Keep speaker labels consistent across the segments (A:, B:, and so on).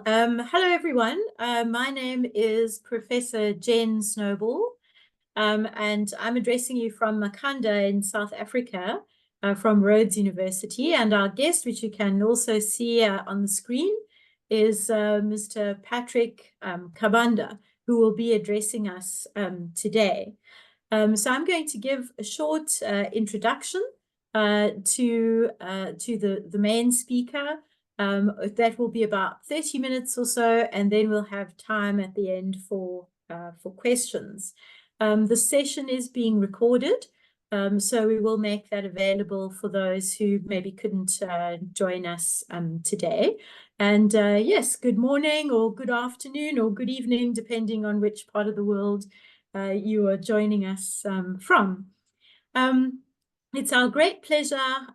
A: Hello everyone. My name is Professor Jen Snowball, and I'm addressing you from Makanda in South Africa, from Rhodes University. And our guest, which you can also see on the screen, is Mr. Patrick Kabanda, who will be addressing us today. So I'm going to give a short introduction to the main speaker. That will be about 30 minutes or so, and then we'll have time at the end for questions. The session is being recorded, so we will make that available for those who maybe couldn't join us today. And yes, good morning or good afternoon or good evening, depending on which part of the world you are joining us from. It's our great pleasure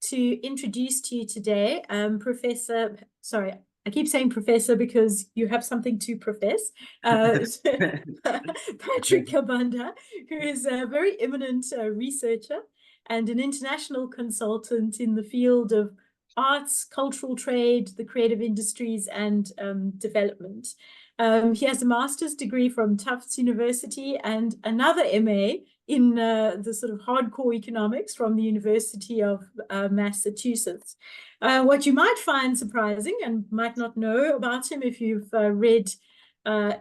A: to introduce to you today Professor, sorry, I keep saying professor because you have something to profess, Patrick Kabanda, who is a very eminent researcher and an international consultant in the field of arts, cultural trade, the creative industries, and development. He has a master's degree from Tufts University and another MA in the sort of hardcore economics from the University of Massachusetts. What you might find surprising and might not know about him if you've read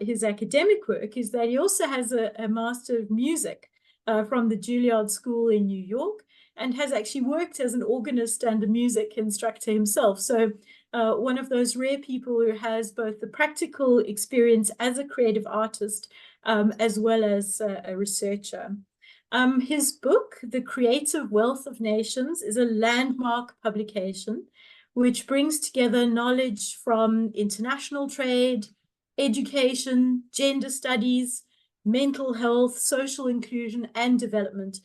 A: his academic work is that he also has a Master of Music from the Juilliard School in New York, and has actually worked as an organist and a music instructor himself. So one of those rare people who has both the practical experience as a creative artist as well as a researcher. His book, The Creative Wealth of Nations, is a landmark publication which brings together knowledge from international trade, education, gender studies, mental health, social inclusion, and development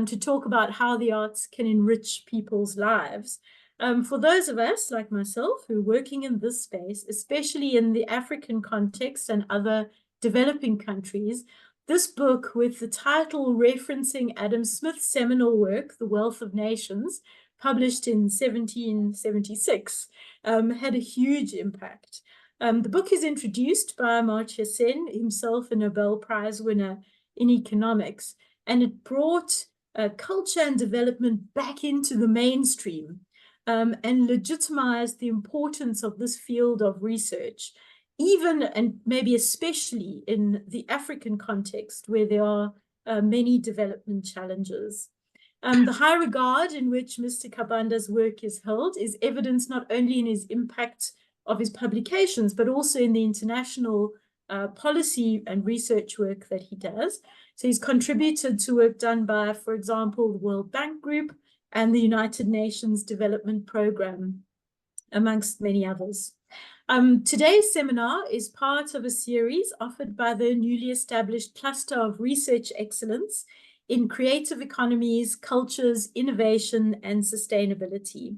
A: to talk about how the arts can enrich people's lives. For those of us, like myself, who are working in this space, especially in the African context and other developing countries, this book, with the title referencing Adam Smith's seminal work, The Wealth of Nations, published in 1776, had a huge impact. The book is introduced by Amartya Sen, himself a Nobel Prize winner in economics, and it brought culture and development back into the mainstream and legitimized the importance of this field of research, even and maybe especially in the African context where there are many development challenges. The high regard in which Mr. Kabanda's work is held is evidenced not only in his impact of his publications, but also in the international policy and research work that he does. So he's contributed to work done by, for example, the World Bank Group and the United Nations Development Programme, amongst many others. Today's seminar is part of a series offered by the newly established Cluster of Research Excellence in Creative Economies, Cultures, Innovation, and Sustainability.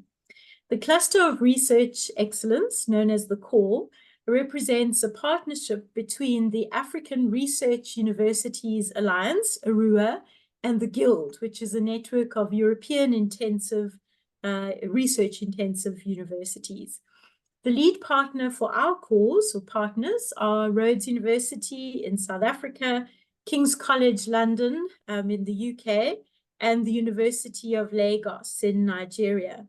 A: The Cluster of Research Excellence, known as the CORE, represents a partnership between the African Research Universities Alliance, ARUA, and the Guild, which is a network of European research-intensive universities. The lead partner for our cause, or partners, are Rhodes University in South Africa, King's College London in the UK, and the University of Lagos in Nigeria.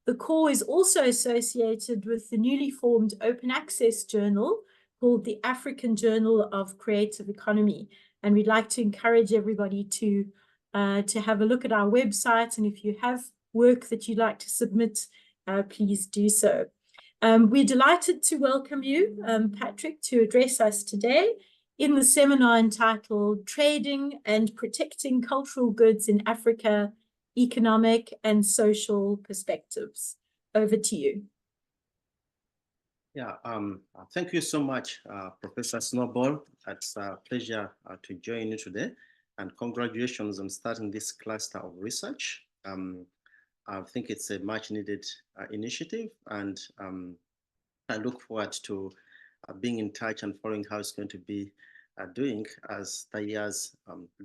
A: The core is also associated with the newly formed open access journal called the African Journal of Creative Economy. And we'd like to encourage everybody to have a look at our website. And if you have work that you'd like to submit, please do so. We're delighted to welcome you, Patrick, to address us today in the seminar entitled Trading and Protecting Cultural Goods in Africa, Economic and Social Perspectives. Over to you.
B: Yeah, thank you so much, Professor Snowball. It's a pleasure to join you today, and congratulations on starting this cluster of research. I think it's a much needed initiative, and I look forward to being in touch and following how it's going to be doing as the years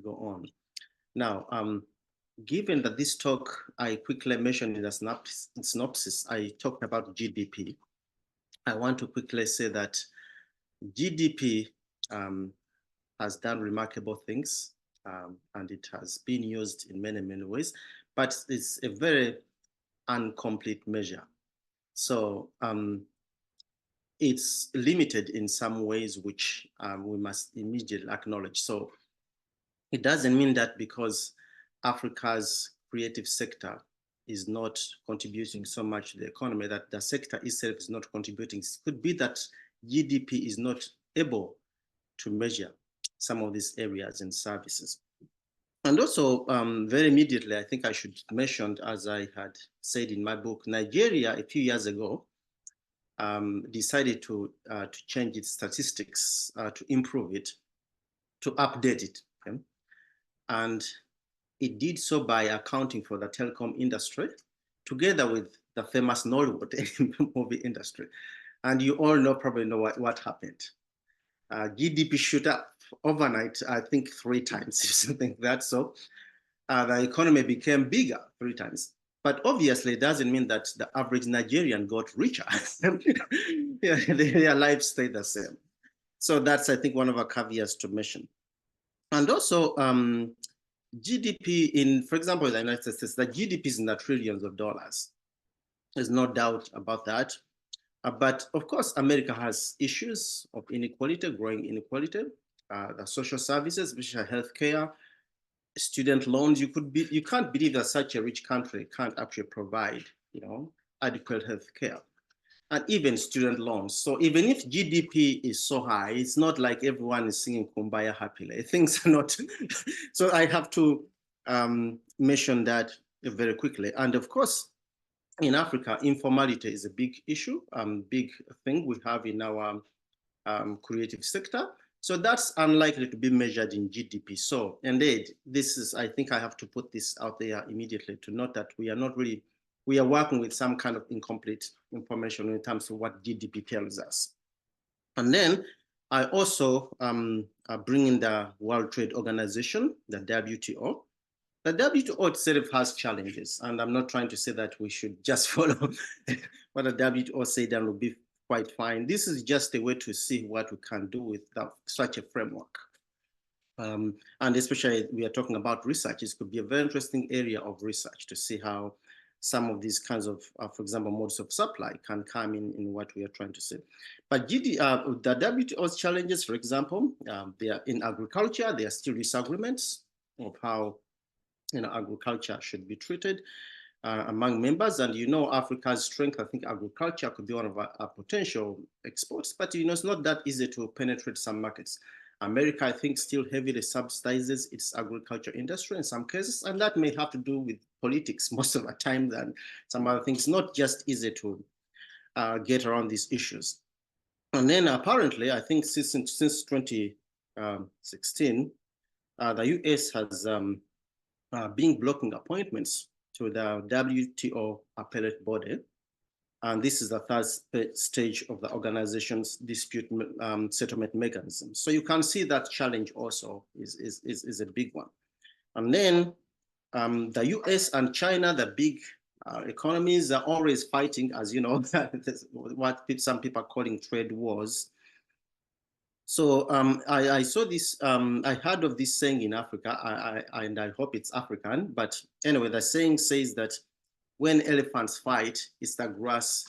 B: go on. Now, given that this talk, I quickly mentioned in a synopsis, I talked about GDP. I want to quickly say that GDP has done remarkable things, and it has been used in many, many ways, but it's a very incomplete measure. So it's limited in some ways, which we must immediately acknowledge. So it doesn't mean that because Africa's creative sector is not contributing so much to the economy, that the sector itself is not contributing. It could be that GDP is not able to measure some of these areas and services. And also, very immediately, I think I should mention, as I had said in my book, Nigeria a few years ago decided to change its statistics, to improve it, to update it. Okay? And it did so by accounting for the telecom industry, together with the famous Nollywood movie industry. And you all probably know what happened. GDP shoot up overnight, I think 3 times, something like that. So the economy became bigger 3 times. But obviously, it doesn't mean that the average Nigerian got richer. Yeah, their lives stayed the same. So that's, I think, one of our caveats to mention. And also, GDP in, for example, the United States, the GDP is in the trillions of dollars. There's no doubt about that. But of course, America has issues of inequality, growing inequality, the social services, especially healthcare, student loans. You can't believe that such a rich country can't actually provide, adequate healthcare, and even student loans. So even if GDP is so high, it's not like everyone is singing Kumbaya happily. Things are not. So I have to mention that very quickly. And of course, in Africa, informality is a big issue, big thing we have in our creative sector. So that's unlikely to be measured in GDP. So indeed, this is, I think I have to put this out there immediately to note that we are working with some kind of incomplete information in terms of what GDP tells us. And then I also bring in the World Trade Organization, the WTO. The WTO itself has challenges, and I'm not trying to say that we should just follow what the WTO said and will be quite fine. This is just a way to see what we can do with such a framework. And especially we are talking about research. This could be a very interesting area of research to see how some of these kinds of, for example, modes of supply can come in what we are trying to say. But the WTO's challenges, for example, they are in agriculture. There are still disagreements of how agriculture should be treated among members. And Africa's strength, I think agriculture could be one of our potential exports, but it's not that easy to penetrate some markets. America, I think, still heavily subsidizes its agriculture industry in some cases, and that may have to do with politics most of the time than some other things. Not just easy to get around these issues. And then apparently, I think since 2016, the US has been blocking appointments to the WTO appellate body. And this is the third stage of the organization's dispute settlement mechanism. So you can see that challenge also is a big one. And then the US and China, the big economies, are always fighting, as you know, what some people are calling trade wars. So I saw this, I heard of this saying in Africa, and I hope it's African, but anyway, the saying says that when elephants fight, it's the grass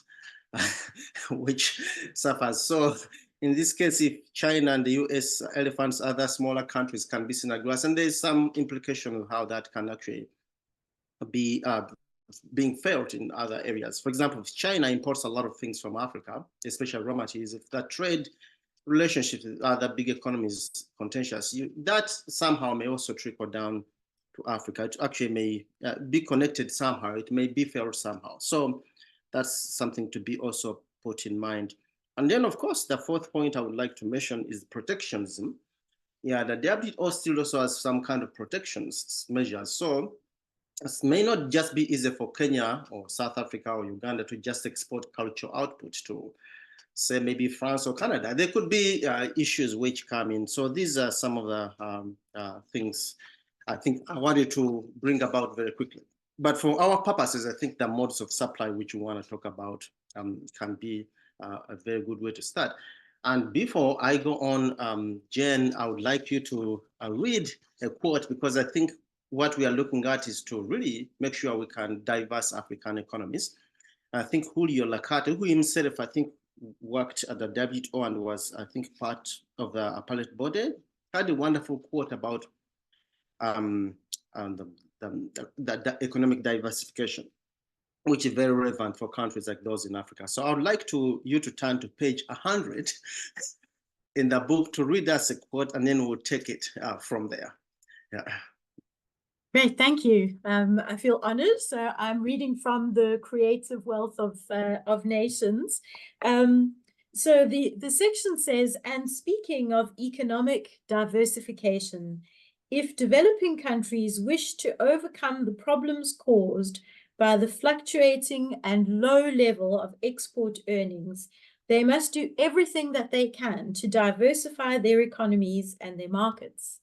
B: which suffers. So in this case, if China and the US elephants, other smaller countries can be seen as grass, and there's some implication of how that can actually be being felt in other areas. For example, if China imports a lot of things from Africa, especially raw materials, if the trade relationships with other big economies contentious, that somehow may also trickle down to Africa. It actually may be connected somehow. It may be felt somehow. So that's something to be also put in mind. And then, of course, the fourth point I would like to mention is protectionism. Yeah, the WTO still also has some kind of protections measures. So it may not just be easy for Kenya or South Africa or Uganda to just export cultural output to, say, maybe France or Canada. There could be issues which come in. So these are some of the things I think I wanted to bring about very quickly. But for our purposes, I think the modes of supply which we want to talk about can be a very good way to start. And before I go on, Jen, I would like you to read a quote, because I think what we are looking at is to really make sure we can diverse African economies. I think Juilliard-trained, who himself, I think, worked at the WTO and was, I think, part of the appellate body, had a wonderful quote about the economic diversification, which is very relevant for countries like those in Africa. So I would like you to turn to page 100 in the book to read us a quote, and then we'll take it from there. Yeah.
A: Great, thank you. I feel honored. So I'm reading from the Creative Wealth of Nations. So the section says, and speaking of economic diversification, if developing countries wish to overcome the problems caused by the fluctuating and low level of export earnings, they must do everything that they can to diversify their economies and their markets.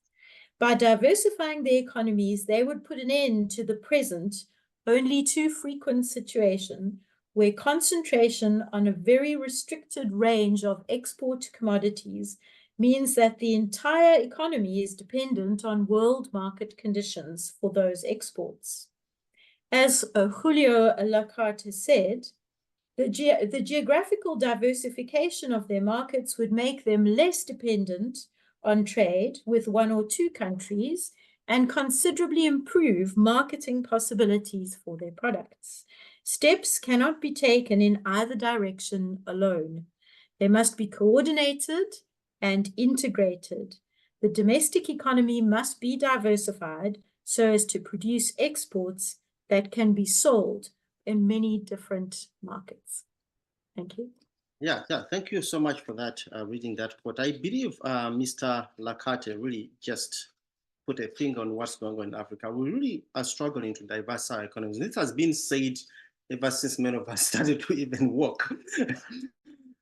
A: By diversifying their economies, they would put an end to the present, only too frequent situation where concentration on a very restricted range of export commodities means that the entire economy is dependent on world market conditions for those exports. As Juilliard-trained has said, the geographical diversification of their markets would make them less dependent on trade with one or two countries and considerably improve marketing possibilities for their products. Steps cannot be taken in either direction alone. They must be coordinated and integrated. The domestic economy must be diversified so as to produce exports that can be sold in many different markets. Thank you.
B: Yeah, thank you so much for that, reading that quote. I believe Mr. Lakate really just put a finger on what's going on in Africa. We really are struggling to diversify our economies. This has been said ever since many of us started to even work.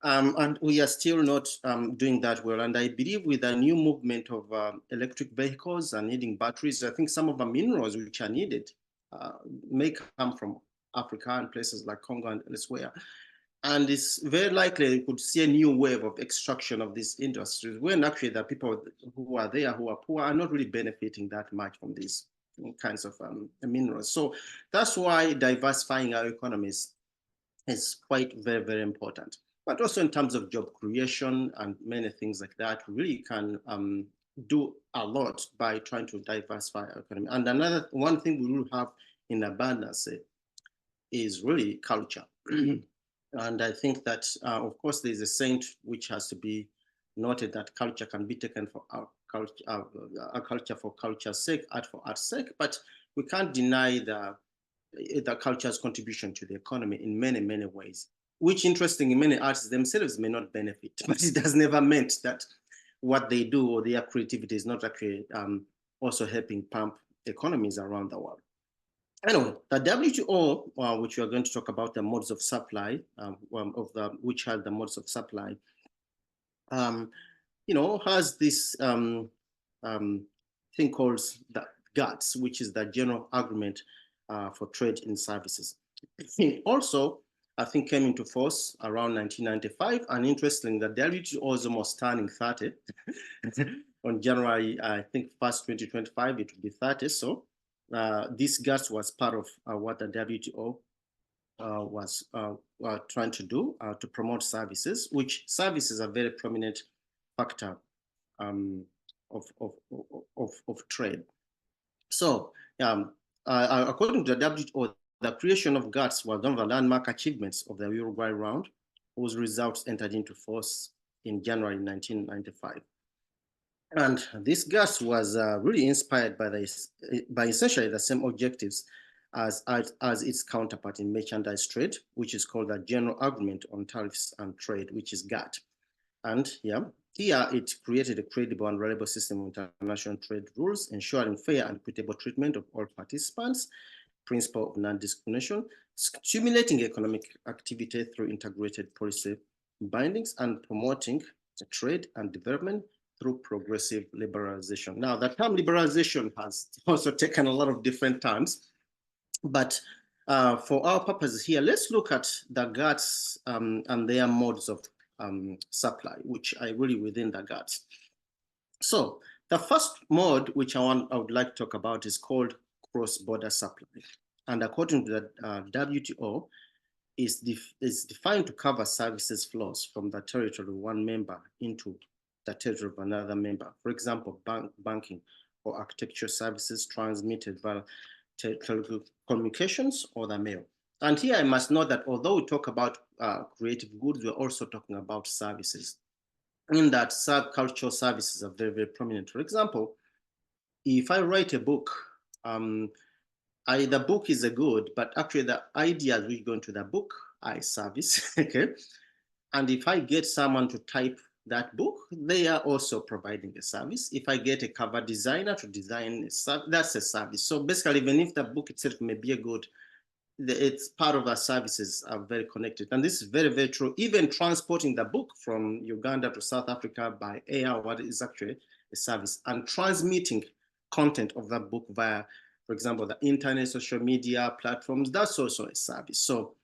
B: And we are still not doing that well. And I believe with a new movement of electric vehicles and needing batteries, I think some of the minerals which are needed may come from Africa and places like Congo and elsewhere. And it's very likely you could see a new wave of extraction of these industries, when actually the people who are there, who are poor, are not really benefiting that much from these kinds of minerals. So that's why diversifying our economies is quite very, very important. But also in terms of job creation and many things like that, we really can do a lot by trying to diversify our economy. And one thing we will have in abundance is really culture. And I think that, of course, there's a saying which has to be noted, that culture can be taken for our culture for culture's sake, art for art's sake, but we can't deny the culture's contribution to the economy in many, many ways, which, interestingly, many artists themselves may not benefit, but it has never meant that what they do or their creativity is not actually also helping pump economies around the world. Anyway, the WTO, which we are going to talk about the modes of supply, which are the modes of supply, has this thing called the GATS, which is the General Agreement for Trade in Services. It also, I think, came into force around 1995, and interestingly, the WTO is almost turning 30. On January, I think, 1st, 2025, it will be 30. So this GATS was part of what the WTO was trying to do to promote services, which services are a very prominent factor of trade. So according to the WTO, the creation of GATS was one of the landmark achievements of the Uruguay round, whose results entered into force in January 1995. And this GATS was really inspired by essentially the same objectives as its counterpart in merchandise trade, which is called the General Agreement on Tariffs and Trade, which is GATT. And here it created a credible and reliable system of international trade rules, ensuring fair and equitable treatment of all participants, principle of non-discrimination, stimulating economic activity through integrated policy bindings, and promoting trade and development through progressive liberalization. Now, the term liberalization has also taken a lot of different terms, but for our purposes here, let's look at the GATS and their modes of supply, which are really within the GATS. So the first mode, which I would like to talk about, is called cross-border supply. And according to the WTO, is defined to cover services flows from the territory of one member into the territory of another member. For example, banking or architecture services transmitted via telecommunications or the mail. And here I must note that although we talk about creative goods, we're also talking about services. In that, cultural services are very, very prominent. For example, if I write a book, the book is a good, but actually the ideas which go into the book, I service, okay? And if I get someone to type that book, they are also providing a service. If I get a cover designer to design, that's a service. So basically, even if the book itself may be a good, it's part of our services are very connected. And this is very, very true. Even transporting the book from Uganda to South Africa by air, what is actually a service, and transmitting content of that book via, for example, the internet, social media platforms, that's also a service. So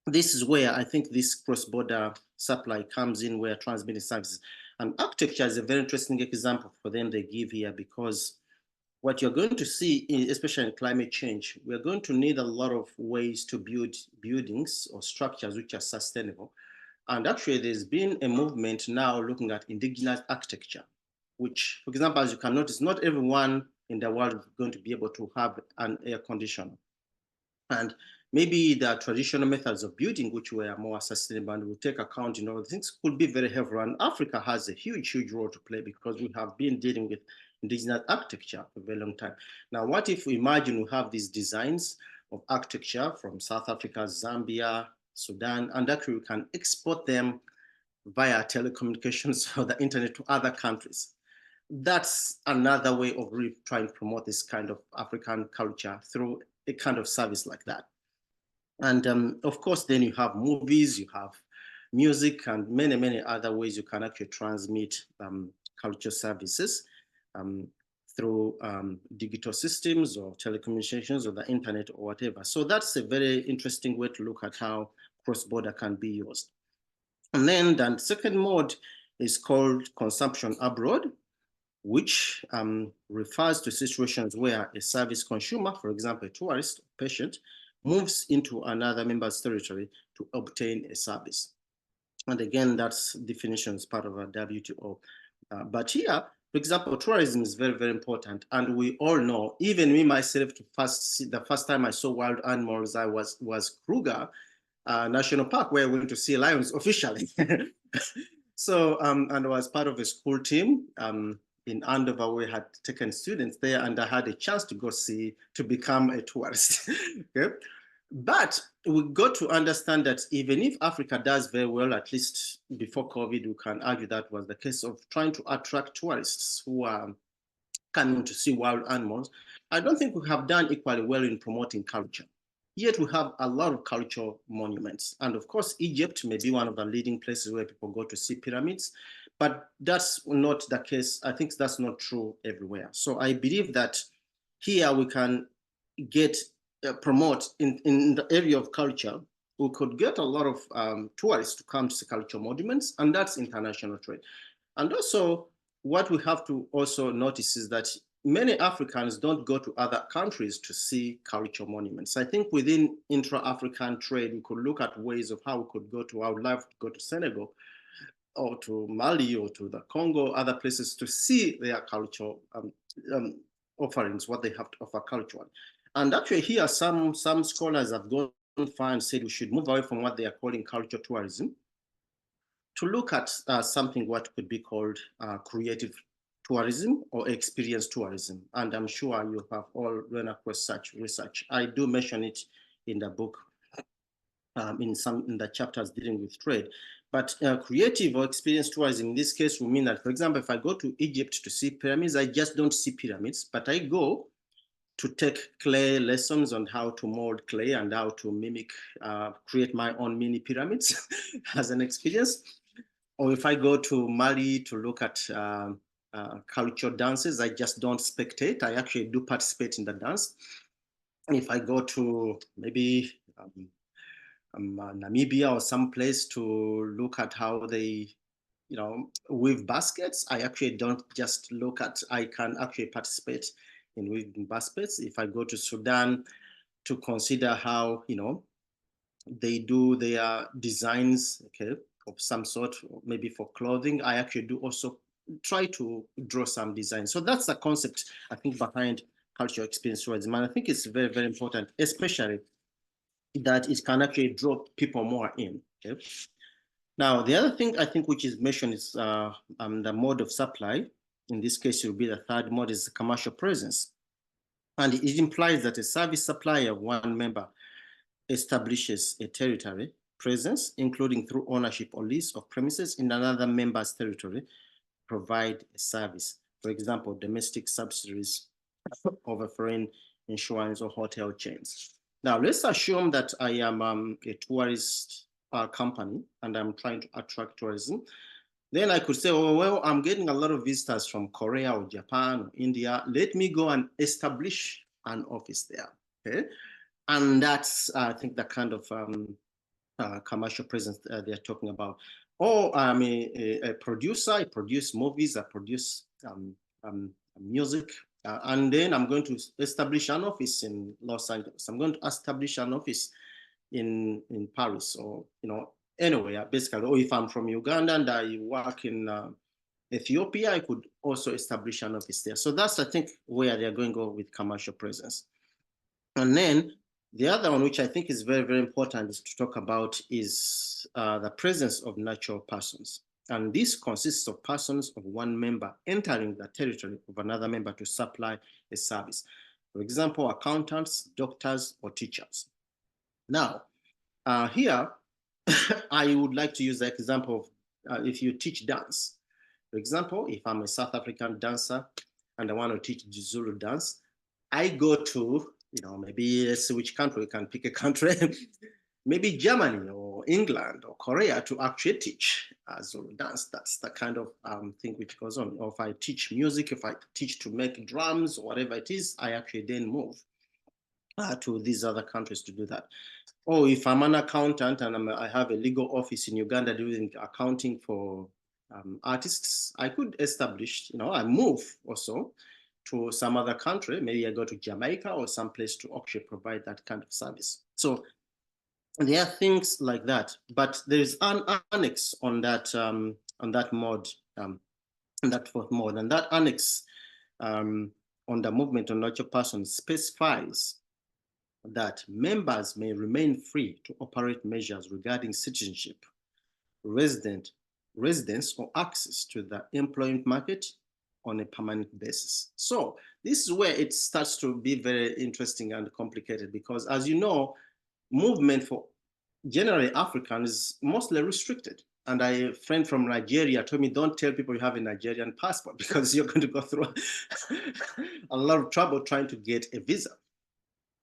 B: this is where I think this cross-border supply comes in, where transmitting services. And architecture is a very interesting example for them they give here, because what you're going to see, especially in climate change, we're going to need a lot of ways to build buildings or structures which are sustainable. And actually, there's been a movement now looking at indigenous architecture, which, for example, as you can notice, not everyone in the world is going to be able to have an air conditioner. And maybe the traditional methods of building, which were more sustainable and will take account in all things, could be very helpful. And Africa has a huge, huge role to play, because we have been dealing with indigenous architecture for a very long time. Now, what if we imagine we have these designs of architecture from South Africa, Zambia, Sudan, and actually we can export them via telecommunications or the internet to other countries? That's another way of really trying to promote this kind of African culture through a kind of service like that. And of course, then you have movies, you have music, and many, many other ways you can actually transmit culture services through digital systems or telecommunications or the internet or whatever. So that's a very interesting way to look at how cross-border can be used. And then the second mode is called consumption abroad, which refers to situations where a service consumer, for example, a tourist or patient, moves into another member's territory to obtain a service. And again, that's definition is part of a WTO. But here, for example, tourism is very, very important. And we all know, even me myself, the first time I saw wild animals, I was Kruger National Park, where I went to see lions officially. So, and I was part of a school team in Andover. We had taken students there, and I had a chance to become a tourist. Okay? But we got to understand that even if Africa does very well, at least before COVID, we can argue that was the case of trying to attract tourists who are coming to see wild animals. I don't think we have done equally well in promoting culture. Yet we have a lot of cultural monuments. And of course, Egypt may be one of the leading places where people go to see pyramids, but that's not the case. I think that's not true everywhere. So I believe that here we can promote in the area of culture, we could get a lot of tourists to come to see cultural monuments, and that's international trade. And also, what we have to also notice is that many Africans don't go to other countries to see cultural monuments. I think within intra-African trade, we could look at ways of how we could go to, I would love to go to Senegal or to Mali or to the Congo, other places to see their cultural offerings, what they have to offer culturally. And actually here, some scholars have gone far and said we should move away from what they are calling cultural tourism to look at something what could be called creative tourism or experience tourism. And I'm sure you have all run across such research. I do mention it in the book, in the chapters dealing with trade. But creative or experience tourism in this case will mean that, for example, if I go to Egypt to see pyramids, I just don't see pyramids, but I go to take clay lessons on how to mold clay and how to mimic, create my own mini pyramids as an experience. Or if I go to Mali to look at cultural dances, I just don't spectate. I actually do participate in the dance. if I go to maybe Namibia or some place to look at how they, weave baskets, I actually don't just look at, I can actually participate in weaving baskets. If I go to Sudan to consider how, they do their designs, okay, of some sort, maybe for clothing, I actually do also try to draw some design. So that's the concept, I think, behind cultural experience tourism. And I think it's very, very important, especially that it can actually draw people more in. Okay? Now, the other thing I think which is mentioned is the mode of supply. In this case, it will be the third mode is commercial presence. And it implies that a service supplier of one member establishes a territory presence, including through ownership or lease of premises in another member's territory, provide a service. For example, domestic subsidiaries of a foreign insurance or hotel chains. Now, let's assume that I am a tourist company and I'm trying to attract tourism. Then I could say, oh, well, I'm getting a lot of visitors from Korea or Japan or India. Let me go and establish an office there. Okay. And that's, I think, the kind of commercial presence they're talking about. Or I'm a producer, I produce movies, I produce music, and then I'm going to establish an office in Los Angeles. I'm going to establish an office in Paris, or anywhere basically. Or if I'm from Uganda and I work in Ethiopia, I could also establish an office there. So that's, I think, where they're going to go with commercial presence. And then the other one, which I think is very, very important, is to talk about is the presence of natural persons. And this consists of persons of one member entering the territory of another member to supply a service. For example, accountants, doctors, or teachers. Now, here, I would like to use the example of if you teach dance. For example, if I'm a South African dancer and I want to teach Zulu dance, I go to, maybe let's see which country, we can pick a country, maybe Germany or England or Korea to actually teach Zulu dance. That's the kind of thing which goes on. Or if I teach music, if I teach to make drums or whatever it is, I actually then move to these other countries to do that. Or if I'm an accountant and I have a legal office in Uganda doing accounting for artists, I could establish, I move also to some other country. Maybe I go to Jamaica or someplace to actually provide that kind of service. So there are things like that, but there's an annex on that mode, on that fourth mode, and that annex on the movement on natural persons specifies that members may remain free to operate measures regarding citizenship, residence, or access to the employment market on a permanent basis. So this is where it starts to be very interesting and complicated, because as you know, movement for generally African is mostly restricted. And a friend from Nigeria told me, don't tell people you have a Nigerian passport because you're going to go through a lot of trouble trying to get a visa.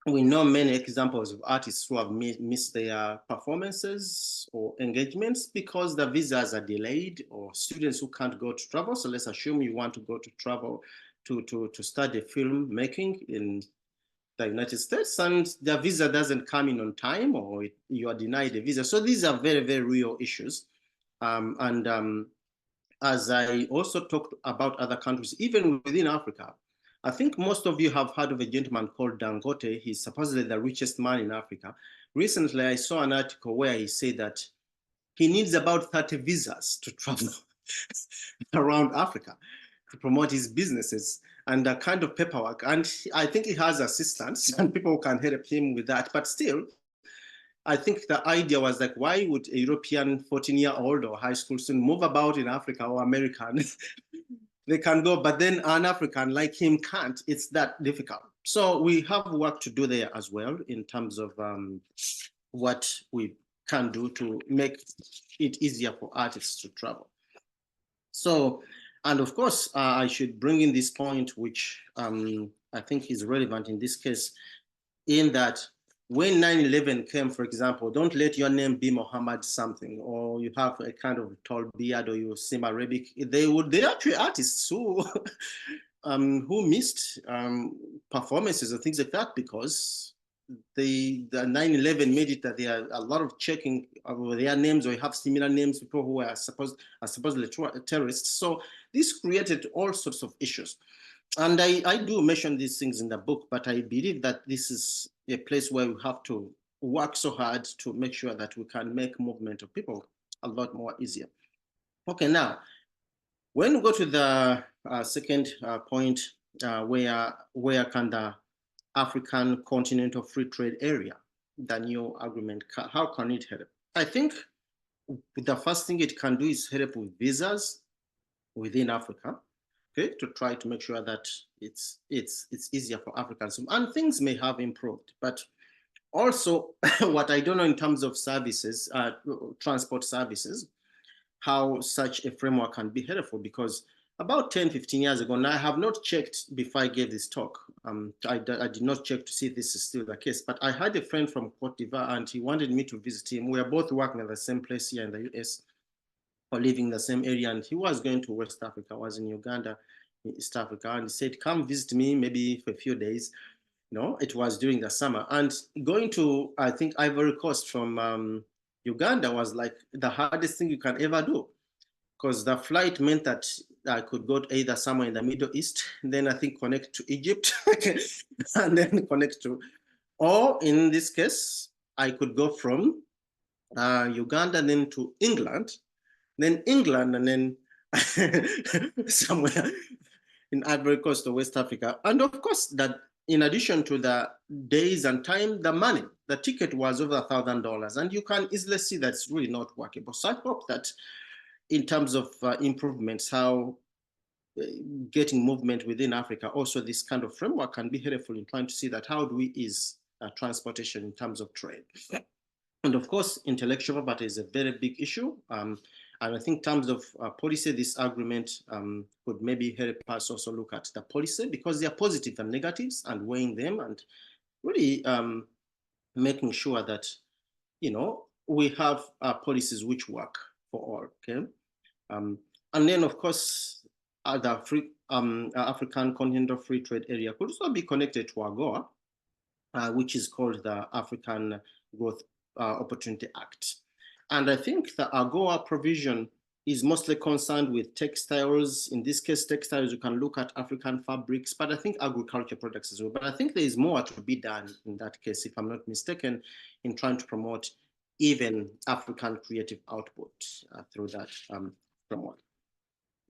B: We know many examples of artists who have missed their performances or engagements because the visas are delayed, or students who can't go to travel. So let's assume you want to go to travel to study filmmaking in the United States, and the visa doesn't come in on time, or you are denied a visa. So these are very, very real issues. As I also talked about other countries, even within Africa, I think most of you have heard of a gentleman called Dangote. He's supposedly the richest man in Africa. Recently, I saw an article where he said that he needs about 30 visas to travel around Africa to promote his businesses and the kind of paperwork. And I think he has assistants and people can help him with that. But still, I think the idea was like, why would a European 14-year-old or high school student move about in Africa, or American? They can go, but then an African like him can't. It's that difficult. So we have work to do there as well in terms of what we can do to make it easier for artists to travel. So, and of course, I should bring in this point, which I think is relevant in this case, in that when 9/11 came, for example, don't let your name be Mohammed something, or you have a kind of tall beard, or you seem Arabic. They're actually artists who missed performances and things like that, because the 9/11 made it that there are a lot of checking of their names, or have similar names, people who are supposedly terrorists. So this created all sorts of issues. And I do mention these things in the book, but I believe that this is a place where we have to work so hard to make sure that we can make movement of people a lot more easier. Okay, now, when we go to the second point, where can the African Continental Free Trade Area, the new agreement, how can it help? I think the first thing it can do is help with visas within Africa, okay, to try to make sure that it's easier for Africans. And things may have improved, but also what I don't know in terms of services, transport services, how such a framework can be helpful, because about 10, 15 years ago, and I have not checked before I gave this talk, I did not check to see if this is still the case, but I had a friend from Cote d'Ivoire and he wanted me to visit him. We are both working at the same place here in the US, or living in the same area, and he was going to West Africa, was in Uganda, in East Africa, and he said, come visit me maybe for a few days. It was during the summer, and going to, I think, Ivory Coast from Uganda was like the hardest thing you can ever do, because the flight meant that I could go to either somewhere in the Middle East, then I think connect to Egypt, and then connect to, or in this case, I could go from Uganda then to England, and then somewhere in Ivory Coast or West Africa. And of course, that in addition to the days and time, the money, the ticket was over $1,000. And you can easily see that it's really not workable. So I hope that in terms of improvements, how getting movement within Africa, also this kind of framework can be helpful in trying to see that how do we ease transportation in terms of trade. And of course, intellectual property is a very big issue. And I think in terms of policy, this agreement could maybe help us also look at the policy, because there are positives and negatives, and weighing them, and really making sure that, we have policies which work for all, okay? And then, of course, the African Continental Free Trade Area could also be connected to AGOA, which is called the African Growth Opportunity Act. And I think the AGOA provision is mostly concerned with textiles. In this case, textiles, you can look at African fabrics, but I think agriculture products as well. But I think there is more to be done in that case, if I'm not mistaken, in trying to promote even African creative output through that framework.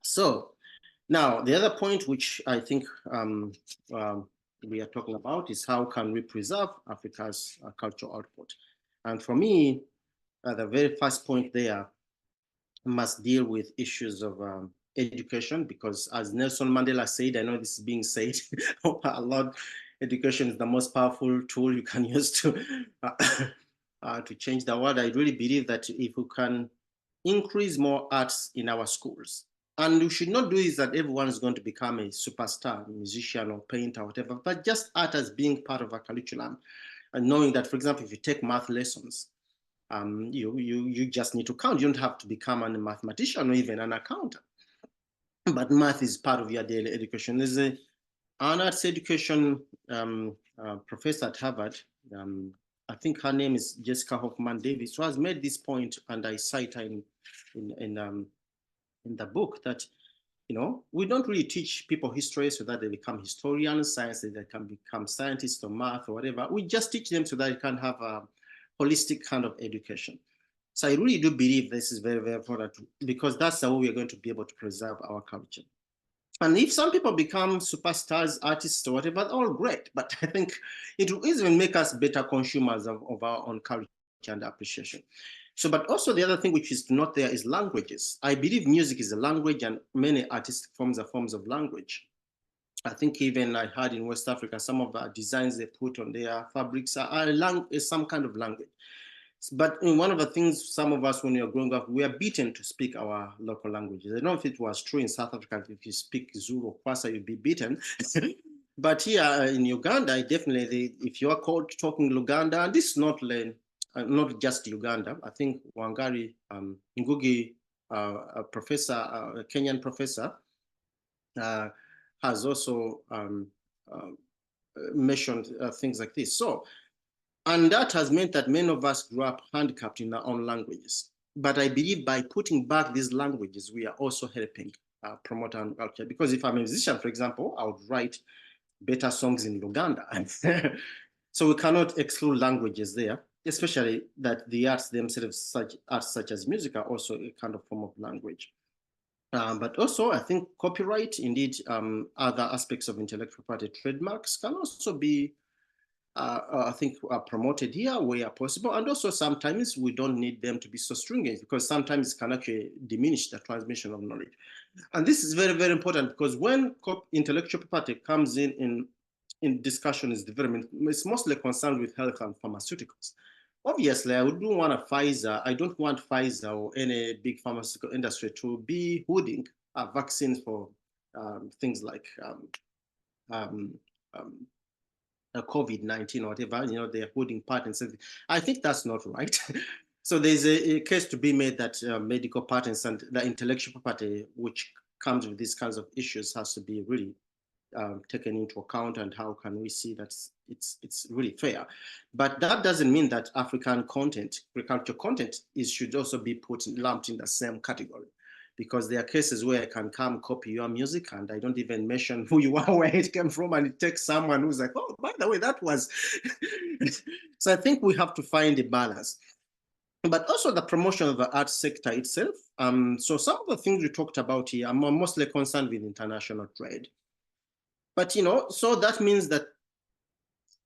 B: So now the other point which I think we are talking about is how can we preserve Africa's cultural output? And for me, the very first point there must deal with issues of education, because as Nelson Mandela said, I know this is being said a lot, education is the most powerful tool you can use to change the world. I really believe that if we can increase more arts in our schools, and we should not do is that everyone is going to become a superstar, musician or painter or whatever, but just art as being part of a curriculum, and knowing that, for example, if you take math lessons, you just need to count. You don't have to become a mathematician or even an accountant. But math is part of your daily education. There's an arts education professor at Harvard. I think her name is Jessica Hoffman Davis, who has made this point, and I cite her in the book, that we don't really teach people history so that they become historians, science, that they can become scientists or math or whatever. We just teach them so that they can have a holistic kind of education. So I really do believe this is very, very important, because that's the way we're going to be able to preserve our culture. And if some people become superstars, artists, or whatever, all great. But I think it will even make us better consumers of our own culture and appreciation. So, but also the other thing which is not there is languages. I believe music is a language, and many artistic forms are forms of language. I think even I heard in West Africa, some of the designs they put on their fabrics are some kind of language. But one of the things, some of us, when we are growing up, we are beaten to speak our local languages. I don't know if it was true in South Africa. If you speak Zulu or Kwasa, you'll be beaten. But here in Uganda, definitely, if you are called talking Luganda, and this is not just Uganda. I think Wangari Ngugi, a professor, a Kenyan professor, has also mentioned things like this. So, and that has meant that many of us grew up handicapped in our own languages. But I believe by putting back these languages, we are also helping promote our culture. Because if I'm a musician, for example, I would write better songs in Uganda. So we cannot exclude languages there, especially that the arts themselves, such as music, are also a kind of form of language. But also, I think copyright, indeed, other aspects of intellectual property trademarks can also be, I think, promoted here where possible. And also, sometimes we don't need them to be so stringent because sometimes it can actually diminish the transmission of knowledge. And this is very, very important because when intellectual property comes in discussion is development, it's mostly concerned with health and pharmaceuticals. Obviously, I don't want Pfizer or any big pharmaceutical industry to be hoarding vaccines for things like COVID-19 or whatever, they're holding patents. I think that's not right. So there's a case to be made that medical patents and the intellectual property, which comes with these kinds of issues, has to be really taken into account, and how can we see that it's really fair. But that doesn't mean that African content, agriculture content, should also be lumped in the same category, because there are cases where I can come copy your music and I don't even mention who you are, where it came from, and it takes someone who's like, oh, by the way, that was. So I think we have to find a balance. But also the promotion of the art sector itself. So some of the things we talked about here are mostly concerned with international trade. But, so that means that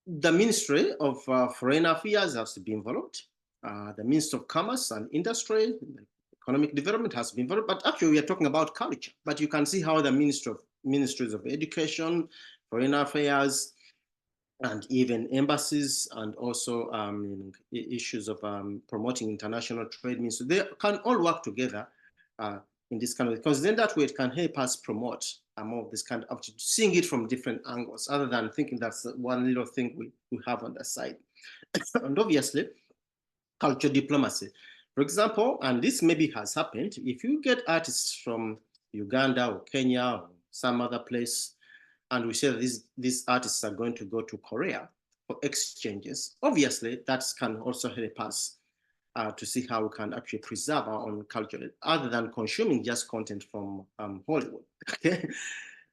B: the Ministry of Foreign Affairs has to be involved. The Ministry of Commerce and Industry, Economic Development has to be involved. But actually, we are talking about culture. But you can see how the Ministries of Education, Foreign Affairs, and even embassies, and also issues of promoting international trade means so they can all work together in this kind of, because then that way it can help us promote more of this kind of, seeing it from different angles, other than thinking that's one little thing we have on the side. And obviously, culture diplomacy. For example, and this maybe has happened, if you get artists from Uganda or Kenya or some other place, and we say that these artists are going to go to Korea for exchanges, obviously that can also help us to see how we can actually preserve our own culture, other than consuming just content from Hollywood. Okay,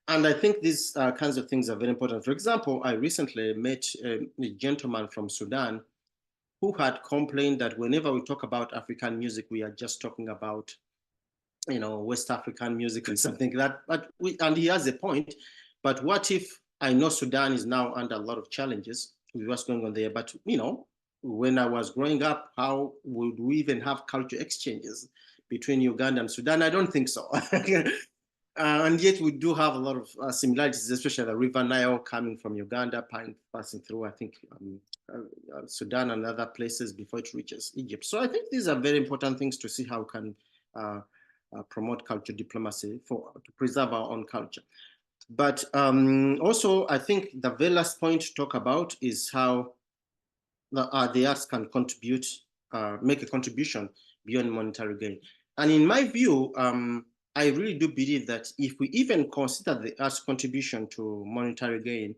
B: and I think these kinds of things are very important. For example, I recently met a gentleman from Sudan who had complained that whenever we talk about African music, we are just talking about, West African music and something like that. And he has a point. But what if, I know Sudan is now under a lot of challenges with what's going on there, but when I was growing up, how would we even have culture exchanges between Uganda and Sudan? I don't think so. And yet we do have a lot of similarities, especially the River Nile coming from Uganda, passing through, I think, Sudan and other places before it reaches Egypt. So I think these are very important things to see how we can promote culture diplomacy to preserve our own culture. But also, I think the very last point to talk about is how the arts can contribute, make a contribution beyond monetary gain. And in my view, I really do believe that if we even consider the arts contribution to monetary gain,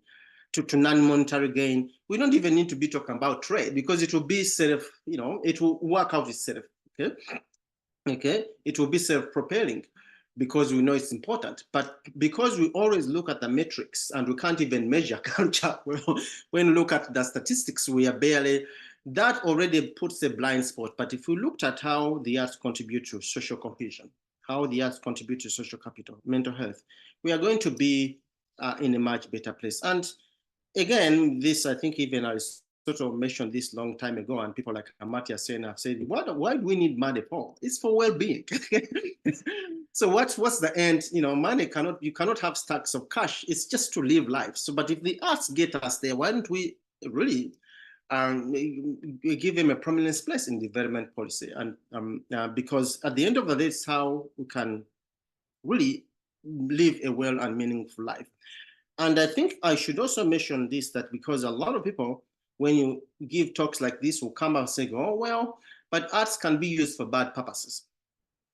B: to non-monetary gain, we don't even need to be talking about trade, because it will be it will work out itself. Okay, it will be self-propelling, because we know it's important. But because we always look at the metrics and we can't even measure culture, when we look at the statistics, we are barely, that already puts a blind spot. But if we looked at how the arts contribute to social cohesion, how the arts contribute to social capital, mental health, we are going to be in a much better place. And again, this, I think even Aristotle mentioned this long time ago, and people like Amartya Sen have said, why do we need money for? It's for well-being. So what's the end? Money you cannot have stacks of cash. It's just to live life. So, but if the arts get us there, why don't we really give them a prominent place in development policy? And because at the end of the day, it's how we can really live a well and meaningful life. And I think I should also mention this, that because a lot of people, when you give talks like this, will come out saying, oh, well, but arts can be used for bad purposes.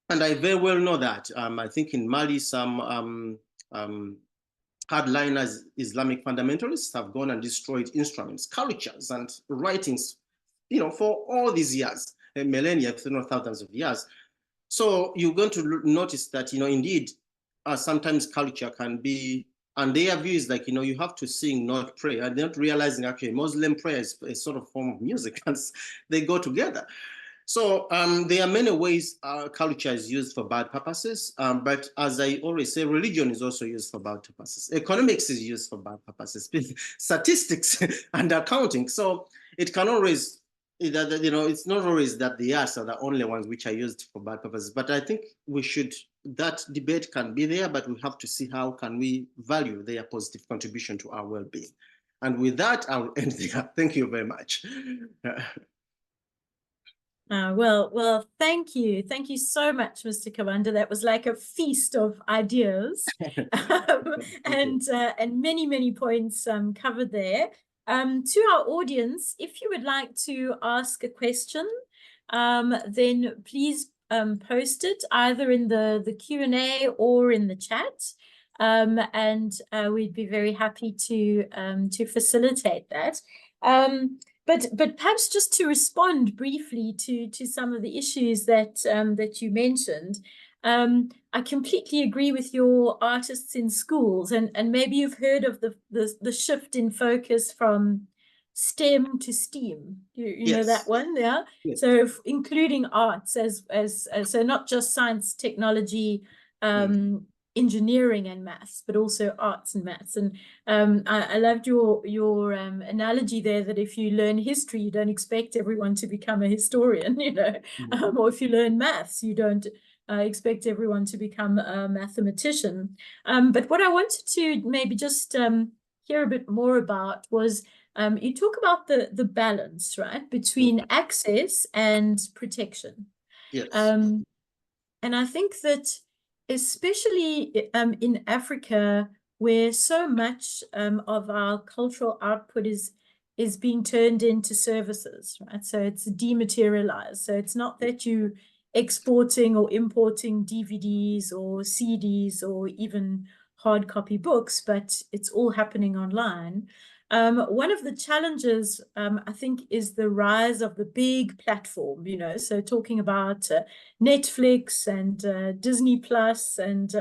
B: And I very well know that. I think in Mali, some hardliners, Islamic fundamentalists have gone and destroyed instruments, cultures, and writings, for all these years, millennia, if not thousands of years. So you're going to notice that, indeed, sometimes culture can be, and their view is like, you have to sing, not pray. And they're not realizing actually Muslim prayer is a sort of form of music, and they go together. So there are many ways culture is used for bad purposes, but as I always say, religion is also used for bad purposes. Economics is used for bad purposes, statistics and accounting. So it can always, it's not always that the arts are the only ones which are used for bad purposes. But I think that debate can be there, but we have to see how can we value their positive contribution to our well-being. And with that, I'll end there. Thank you very much.
A: Well, thank you. Thank you so much, Mr. Kabanda. That was like a feast of ideas and many, many points covered there. To our audience, if you would like to ask a question, then please post it either in the Q&A or in the chat. And we'd be very happy to facilitate that. But perhaps just to respond briefly to some of the issues that you mentioned, I completely agree with your artists in schools, and maybe you've heard of the shift in focus from STEM to STEAM. You
B: Yes.
A: know that one, yeah?
B: Yes.
A: So including arts as so not just science, technology, engineering and maths, but also arts and maths. And I loved your analogy there that if you learn history, you don't expect everyone to become a historian, or if you learn maths, you don't expect everyone to become a mathematician. But what I wanted to maybe just hear a bit more about was you talk about the balance, right, between access and protection.
B: Yes.
A: And I think that especially in Africa, where so much of our cultural output is being turned into services, right? So it's dematerialized. So it's not that you exporting or importing DVDs or CDs or even hard copy books, but it's all happening online. One of the challenges, I think, is the rise of the big platform, so talking about Netflix and Disney Plus and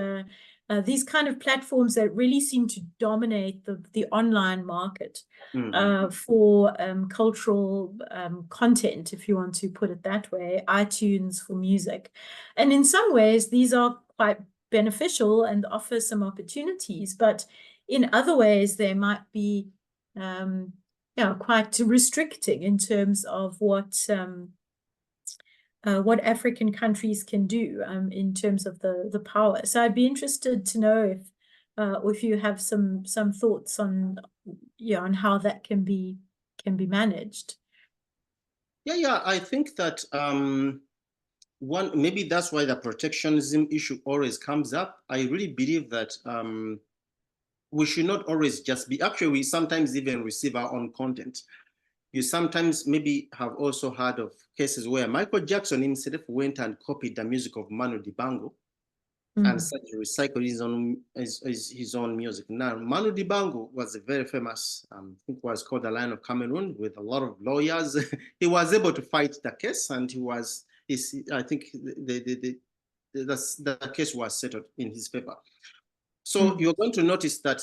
A: these kind of platforms that really seem to dominate the online market for cultural content, if you want to put it that way, iTunes for music. And in some ways, these are quite beneficial and offer some opportunities, but in other ways, they might be quite restricting in terms of what African countries can do in terms of the power. So I'd be interested to know if you have some thoughts on how that can be managed.
B: Yeah, I think that maybe that's why the protectionism issue always comes up. I really believe that we should not always just be, actually, we sometimes even receive our own content. You sometimes maybe have also heard of cases where Michael Jackson himself went and copied the music of Manu Dibango and started to recycle his own music. Now, Manu Dibango was a very famous, I think was called the Lion of Cameroon, with a lot of lawyers. He was able to fight the case, and I think the case was settled in his favor. So you're going to notice that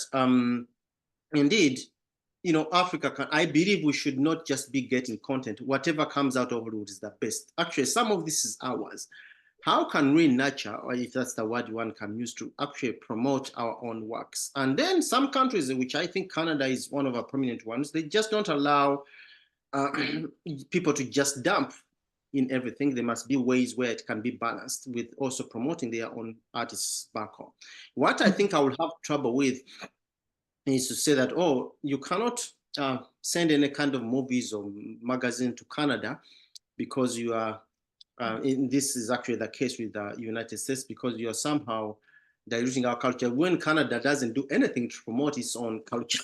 B: indeed, Africa I believe we should not just be getting content. Whatever comes out of Hollywood is the best. Actually, some of this is ours. How can we nurture, or if that's the word one can use, to actually promote our own works? And then some countries, which I think Canada is one of our prominent ones, they just don't allow people to just dump in everything. There must be ways where it can be balanced with also promoting their own artists back home. What I think I will have trouble with is to say that, you cannot send any kind of movies or magazine to Canada because you are, this is actually the case with the United States, because you are somehow diluting our culture when Canada doesn't do anything to promote its own culture.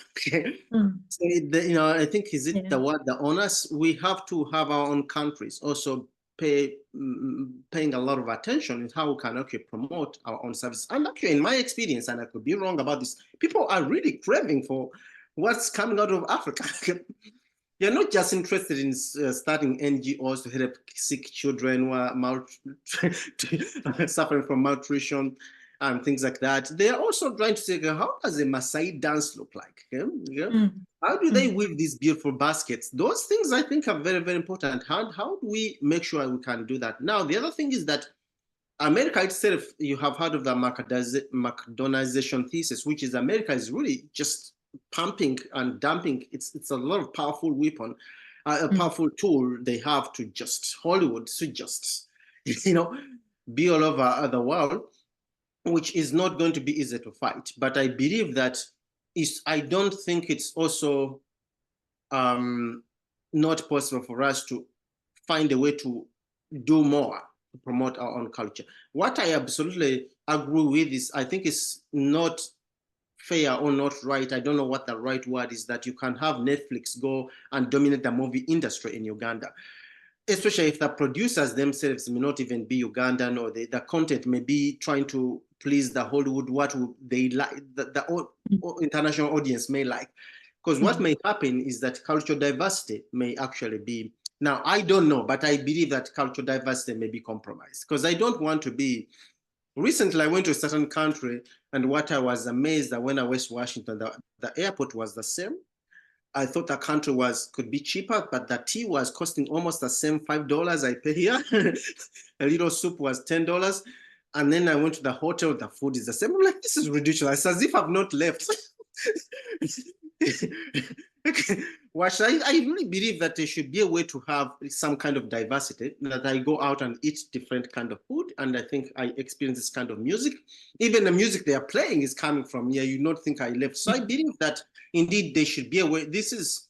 B: So, I think, is it the word, the onus? We have to have our own countries also paying a lot of attention in how we can actually promote our own services. And actually, in my experience, and I could be wrong about this, people are really craving for what's coming out of Africa. You're not just interested in starting NGOs to help sick children who are suffering from malnutrition and things like that. They are also trying to say, how does a Maasai dance look like? How do they weave these beautiful baskets? Those things I think are very, very important. How do we make sure we can do that? Now, the other thing is that America itself, you have heard of the Macdonization thesis, which is America is really just pumping and dumping. It's a lot of powerful weapon, a powerful tool they have to just Hollywood to just, be all over the world, which is not going to be easy to fight. But I believe that I don't think it's also not possible for us to find a way to do more to promote our own culture. What I absolutely agree with is I think it's not fair or not right. I don't know what the right word is, that you can have Netflix go and dominate the movie industry in Uganda, especially if the producers themselves may not even be Ugandan, or the content may be trying to please the Hollywood, what they like, the international audience may like. Because what may happen is that cultural diversity may actually be, now I don't know, but I believe that cultural diversity may be compromised, because I don't want to be. Recently, I went to a certain country, and what I was amazed that when I went to Washington, the airport was the same. I thought the country could be cheaper, but the tea was costing almost the same $5 I pay here. A little soup was $10. And then I went to the hotel, the food is the same. I'm like, this is ridiculous, as if I've not left. I really believe that there should be a way to have some kind of diversity, that I go out and eat different kind of food, and I think I experience this kind of music. Even the music they are playing is coming from here. You not think I left. So I believe that indeed there should be a way. This is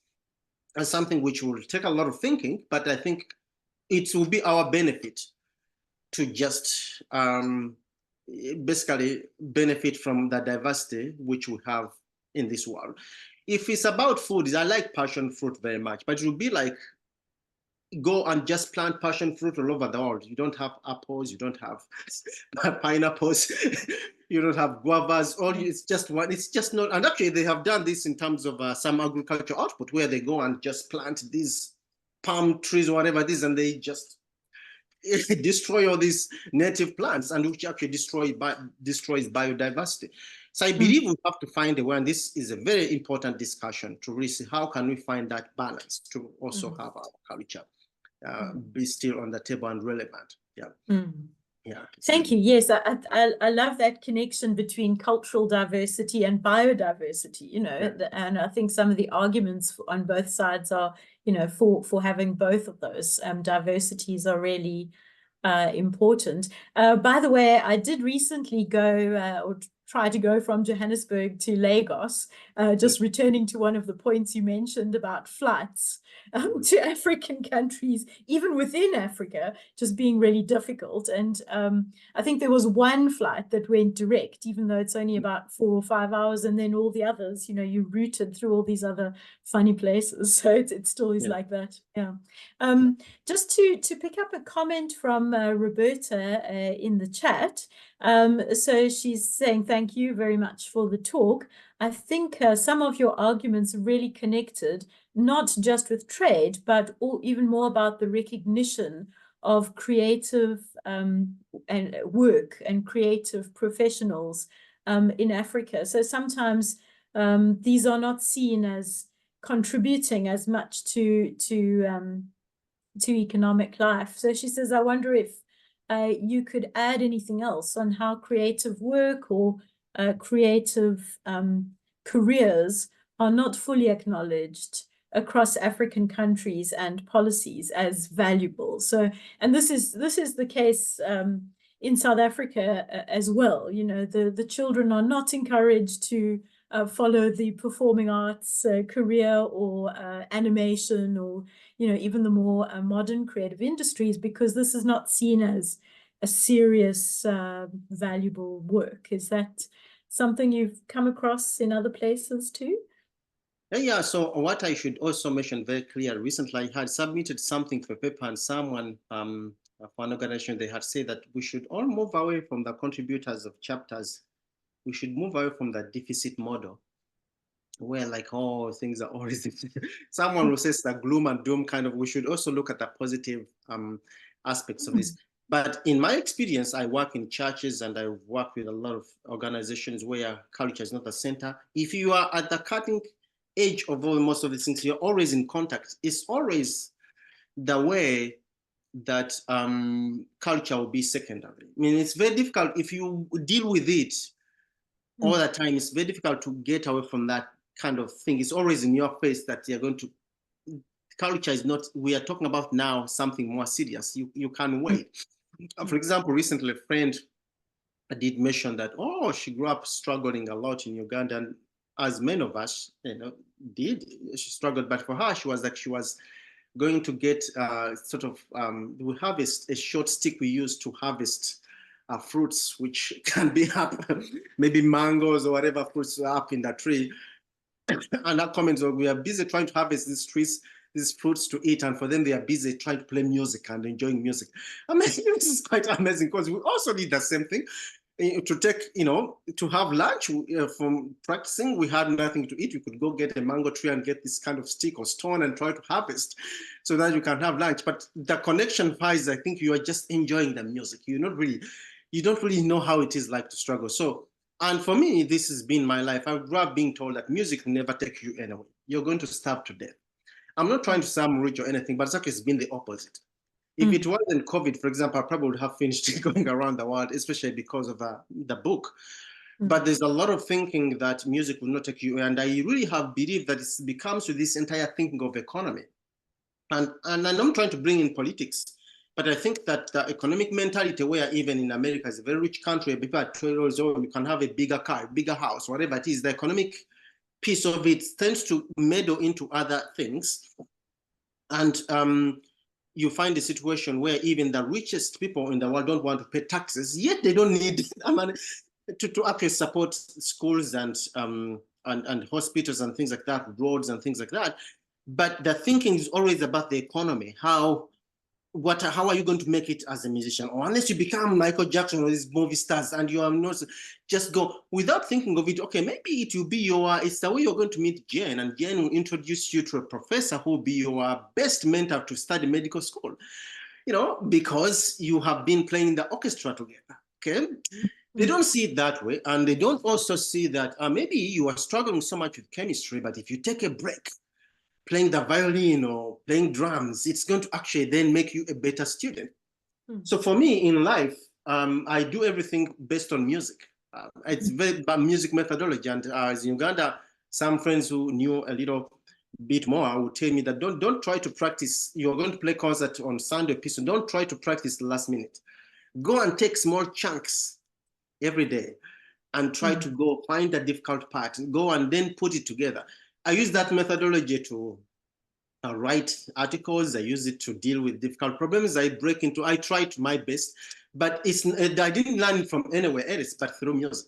B: something which will take a lot of thinking, but I think it will be our benefit to just basically benefit from the diversity which we have in this world. If it's about food, I like passion fruit very much, but it would be like go and just plant passion fruit all over the world. You don't have apples, you don't have pineapples, you don't have guavas, it's just one, it's just not. And actually they have done this in terms of some agricultural output, where they go and just plant these palm trees or whatever it is, and they just destroy all these native plants, and which actually destroys biodiversity. So I believe we have to find a way, and this is a very important discussion, to really see how can we find that balance to also have our culture be still on the table and relevant. Yeah.
A: Thank you. Yes, I love that connection between cultural diversity and biodiversity, and I think some of the arguments on both sides are, for having both of those diversities are really important. By the way, I did recently go or try to go from Johannesburg to Lagos, just returning to one of the points you mentioned about flights to African countries, even within Africa, just being really difficult. And I think there was one flight that went direct, even though it's only about 4 or 5 hours, and then all the others, you routed through all these other funny places. So it still is like that. Yeah. Just to pick up a comment from Roberta in the chat. So she's saying, thank you very much for the talk. I think some of your arguments are really connected, not just with trade, but even more about the recognition of creative and work and creative professionals in Africa. So sometimes these are not seen as contributing as much to economic life. So she says, I wonder if you could add anything else on how creative work or creative careers are not fully acknowledged across African countries and policies as valuable. So, and this is the case in South Africa as well. The children are not encouraged to follow the performing arts career or animation, or even the more modern creative industries, because this is not seen as a serious valuable work. Is that something you've come across in other places too?
B: Yeah, so what I should also mention very clear, recently I had submitted something for paper and someone for an organization, they had said that we should all move away from the contributors of chapters. We should move away from the deficit model where like, oh, things are always, someone who says the gloom and doom kind of, we should also look at the positive aspects of this. But in my experience, I work in churches and I work with a lot of organizations where culture is not the center. If you are at the cutting edge of all most of these things, you're always in contact. It's always the way that culture will be secondary. I mean, it's very difficult if you deal with it all the time. It's very difficult to get away from that kind of thing. It's always in your face that you're going to, culture is not, we are talking about now something more serious. You can't wait. For example, recently a friend did mention that, oh, she grew up struggling a lot in Uganda, and as many of us, did, she struggled, but for her, she was going to get we harvest a short stick we use to harvest fruits, which can be up, maybe mangoes or whatever fruits are up in the tree. And that comment was, we are busy trying to harvest these fruits to eat, and for them, they are busy trying to play music and enjoying music. I mean, this is quite amazing because we also did the same thing. To take, to have lunch from practicing, we had nothing to eat. You could go get a mango tree and get this kind of stick or stone and try to harvest so that you can have lunch. But the connection part is, I think you are just enjoying the music. You don't really know how it is like to struggle. So, and for me, this has been my life. I grew up being told that music will never take you anywhere. You're going to starve to death. I'm not trying to sound rich or anything, but it's been the opposite. If it wasn't COVID, for example, I probably would have finished going around the world, especially because of the book. But there's a lot of thinking that music will not take you. And I really have believed that it becomes with this entire thinking of economy. And I'm not trying to bring in politics, but I think that the economic mentality, where even in America is a very rich country, people are told, oh, you can have a bigger car, bigger house, whatever it is, the economic piece of it tends to meddle into other things. And you find a situation where even the richest people in the world don't want to pay taxes, yet they don't need money to actually support schools and hospitals and things like that, roads and things like that. But the thinking is always about the economy. How are you going to make it as a musician? Or unless you become Michael Jackson or these movie stars and you are not, just go without thinking of it. Okay, maybe it will be it's the way you're going to meet Jen, and Jen will introduce you to a professor who will be your best mentor to study medical school, because you have been playing the orchestra together. Okay. They don't see it that way. And they don't also see that maybe you are struggling so much with chemistry, but if you take a break, playing the violin or playing drums, it's going to actually then make you a better student. So for me in life, I do everything based on music. It's very about music methodology. And as in Uganda, some friends who knew a little bit more would tell me that don't try to practice. You're going to play concert on Sunday piece. So don't try to practice the last minute. Go and take small chunks every day and try to go find the difficult part, go and then put it together. I use that methodology to write articles. I use it to deal with difficult problems. I try to my best, but I didn't learn it from anywhere else but through music.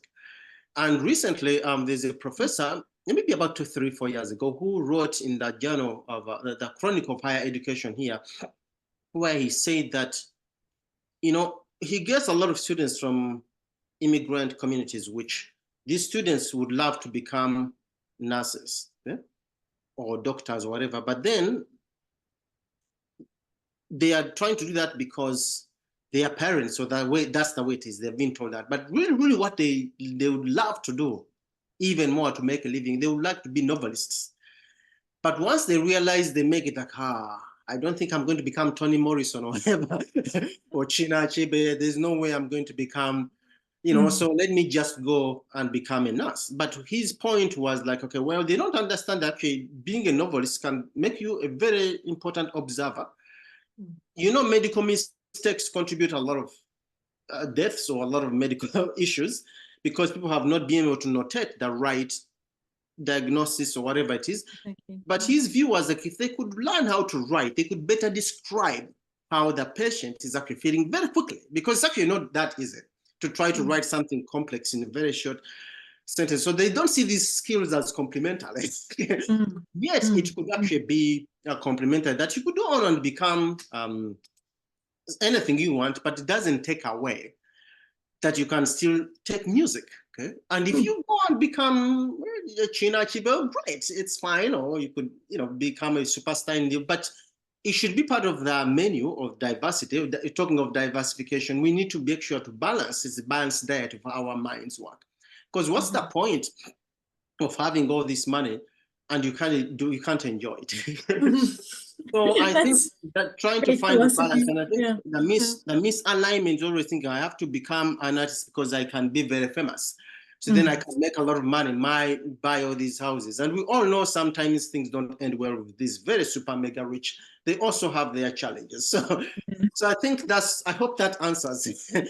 B: And recently, there's a professor, maybe about 2, 3, 4 years ago, who wrote in the journal of the Chronicle of Higher Education here, where he said that, he gets a lot of students from immigrant communities, which these students would love to become nurses, or doctors or whatever, but then they are trying to do that because they are parents, so that's the way it is. They've been told that. But really what they would love to do, even more to make a living, they would like to be novelists. But once they realize, they make it like, I don't think I'm going to become Toni Morrison or whatever, or Chinua Achebe. There's no way I'm going to become, so let me just go and become a nurse. But his point was like, okay, well, they don't understand that actually being a novelist can make you a very important observer. Medical mistakes contribute a lot of deaths or a lot of medical issues because people have not been able to notate the right diagnosis or whatever it is. But his view was like, if they could learn how to write, they could better describe how the patient is actually feeling very quickly, because it's actually not that easy to try to write something complex in a very short sentence. So they don't see these skills as complementary. Yes, it could actually be complementary, that you could go on and become anything you want, but it doesn't take away that you can still take music. Okay, and if you go and become a China Chibo, great, it's fine. Or you could, become a superstar in the, but it should be part of the menu of diversity. Talking of diversification, we need to make sure to balance. It's a balanced diet of our minds work. Because what's the point of having all this money and you can't enjoy it? So I think that trying to find the balance, and I think the misalignment is always thinking I have to become an artist because I can be very famous. So then I can make a lot of money, buy all these houses. And we all know sometimes things don't end well with these very super mega rich. They also have their challenges. So I think I hope that answers it.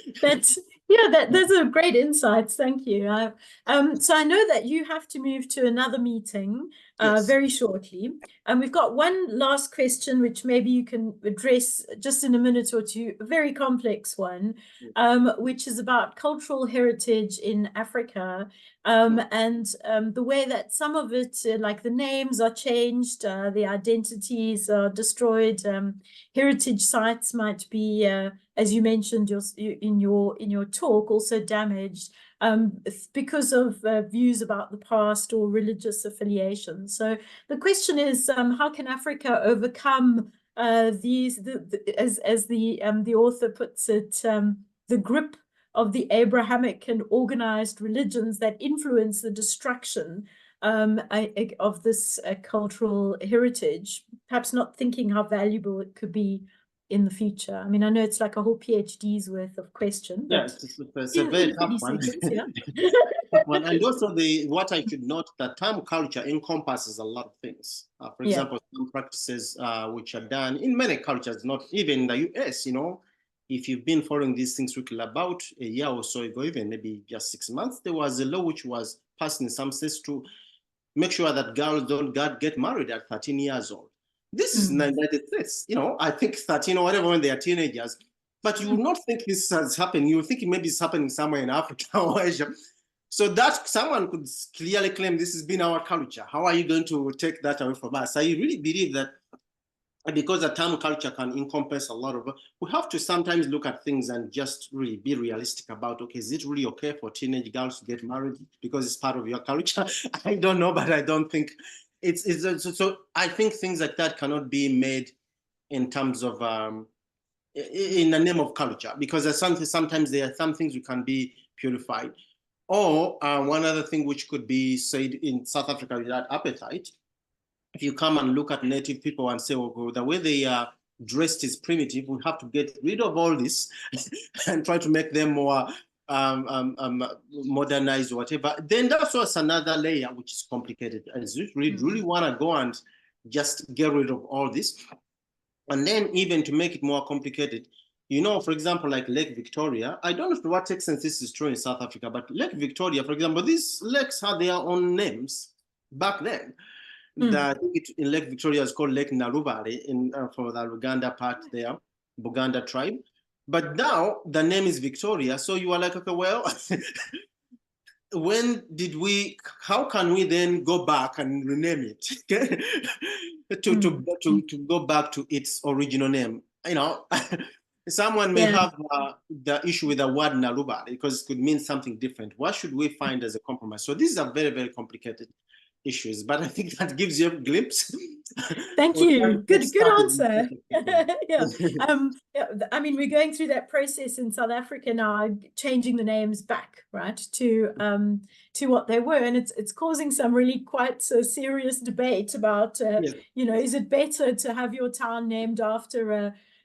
A: Those are great insights. Thank you. So I know that you have to move to another meeting very shortly. And we've got one last question, which maybe you can address just in a minute or two, a very complex one, which is about cultural heritage in Africa and the way that some of it, like the names are changed, the identities are destroyed, heritage sites might be as you mentioned in your talk, also damaged because of views about the past or religious affiliations. So the question is, how can Africa overcome these, as the author puts it, the grip of the Abrahamic and organized religions that influence the destruction of this cultural heritage, perhaps not thinking how valuable it could be in the future. I mean, I know it's like a whole PhD's worth of question.
B: Yeah, it's a very tough one. And also what I should note, that term culture encompasses a lot of things. For example, some practices which are done in many cultures, not even in the US, if you've been following these things quickly, about a year or so ago, even maybe just 6 months, there was a law which was passed in some states to make sure that girls don't get married at 13 years old. This is in the United States, I think 13 or whatever when they are teenagers. But you will not think this has happened. You will think maybe it's happening somewhere in Africa or Asia. So that someone could clearly claim this has been our culture. How are you going to take that away from us? I really believe that because the term culture can encompass a lot of, we have to sometimes look at things and just really be realistic about, okay, is it really okay for teenage girls to get married because it's part of your culture? I don't know, but I don't think so I think things like that cannot be made in terms of in the name of culture, because sometimes there are some things you can be purified. Or one other thing which could be said in South Africa without appetite, if you come and look at native people and say, well, the way they are dressed is primitive, we have to get rid of all this and try to make them more modernized or whatever, then that's also another layer which is complicated. And you really want to go and just get rid of all this. And then even to make it more complicated, for example, like Lake Victoria, I don't know to what extent this is true in South Africa, but Lake Victoria, for example, these lakes had their own names back then. That in Lake Victoria is called Lake Narubare for the Luganda part there, Buganda tribe. But now the name is Victoria. So you are like, okay, well, how can we then go back and rename it to go back to its original name? Someone may have the issue with the word Narubare because it could mean something different. What should we find as a compromise? So these are very, very complicated issues, but I think that gives you a glimpse.
A: Thank you. Good answer. I mean, we're going through that process in South Africa now, changing the names back, right, to what they were, and it's causing some really quite serious debate about, is it better to have your town named after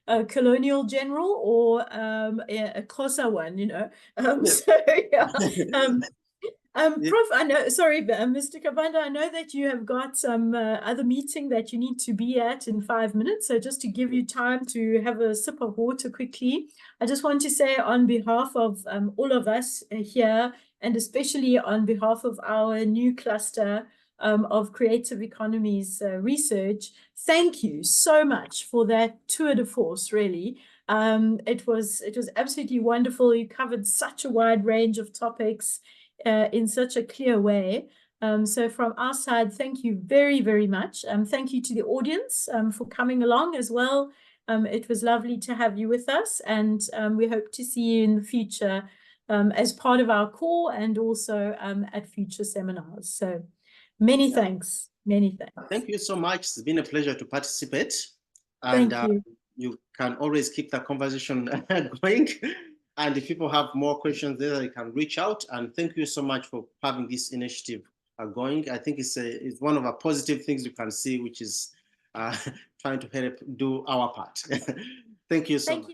A: a colonial general or a Xhosa one, Prof, I know, sorry, Mr. Kabanda, I know that you have got some other meeting that you need to be at in 5 minutes. So just to give you time to have a sip of water quickly, I just want to say on behalf of all of us here, and especially on behalf of our new cluster of Creative Economies research, thank you so much for that tour de force, really. It was absolutely wonderful. You covered such a wide range of topics in such a clear way. So from our side, thank you very, very much. Thank you to the audience for coming along as well. It was lovely to have you with us, and we hope to see you in the future as part of our core and also at future seminars. So many thanks. Many thanks.
B: Thank you so much. It's been a pleasure to participate. And
A: thank you.
B: You can always keep the conversation going. And if people have more questions there, they can reach out. And thank you so much for having this initiative going. I think it's one of the positive things you can see, which is trying to help do our part. Thank you so much.